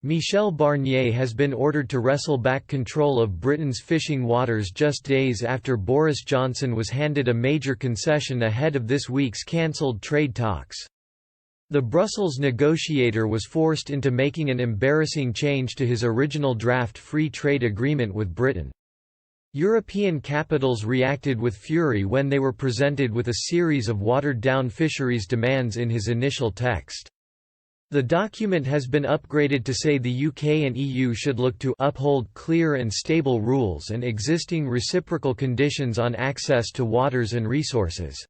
Michel Barnier has been ordered to wrestle back control of Britain's fishing waters just days after Boris Johnson was handed a major concession ahead of this week's cancelled trade talks. The Brussels negotiator was forced into making an embarrassing change to his original draft free trade agreement with Britain. European capitals reacted with fury when they were presented with a series of watered-down fisheries demands in his initial text. The document has been upgraded to say the UK and EU should look to uphold clear and stable rules and existing reciprocal conditions on access to waters and resources.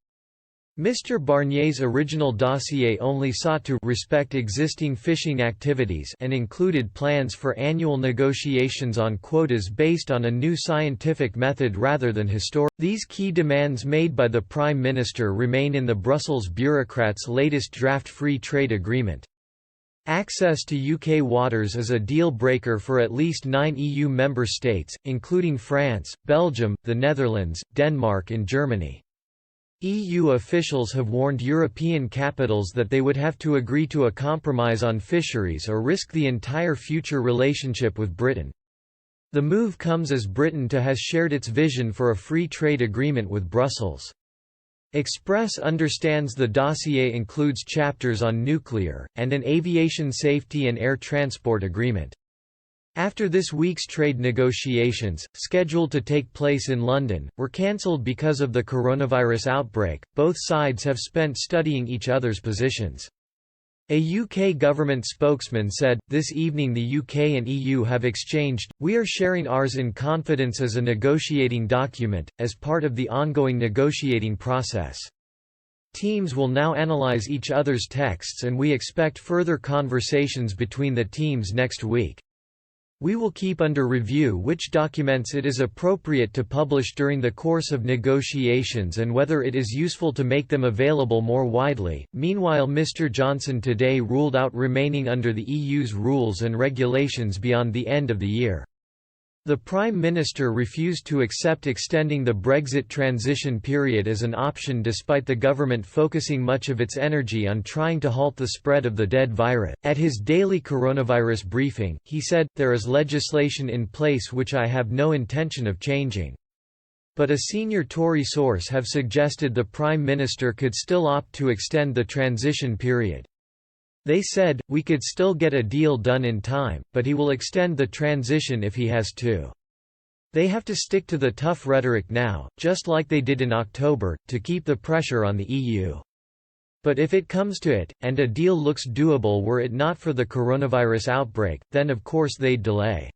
Mr. Barnier's original dossier only sought to respect existing fishing activities and included plans for annual negotiations on quotas based on a new scientific method rather than historic. These key demands made by the Prime Minister remain in the Brussels bureaucrats' latest draft free trade agreement. Access to UK waters is a deal-breaker for at least 9 EU member states, including France, Belgium, the Netherlands, Denmark and Germany. EU officials have warned European capitals that they would have to agree to a compromise on fisheries or risk the entire future relationship with Britain. The move comes as Britain has shared its vision for a free trade agreement with Brussels. Express understands the dossier includes chapters on nuclear, and an aviation safety and air transport agreement. After this week's trade negotiations, scheduled to take place in London, were cancelled because of the coronavirus outbreak, both sides have spent studying each other's positions. A UK government spokesman said, "This evening the UK and EU have exchanged, we are sharing ours in confidence as a negotiating document, as part of the ongoing negotiating process. Teams will now analyse each other's texts and we expect further conversations between the teams next week. We will keep under review which documents it is appropriate to publish during the course of negotiations and whether it is useful to make them available more widely." Meanwhile, Mr. Johnson today ruled out remaining under the EU's rules and regulations beyond the end of the year. The Prime Minister refused to accept extending the Brexit transition period as an option despite the government focusing much of its energy on trying to halt the spread of the dead virus. At his daily coronavirus briefing, he said, "There is legislation in place which I have no intention of changing." But a senior Tory source have suggested the Prime Minister could still opt to extend the transition period. They said, "We could still get a deal done in time, but he will extend the transition if he has to. They have to stick to the tough rhetoric now, just like they did in October, to keep the pressure on the EU. But if it comes to it, and a deal looks doable were it not for the coronavirus outbreak, then of course they'd delay."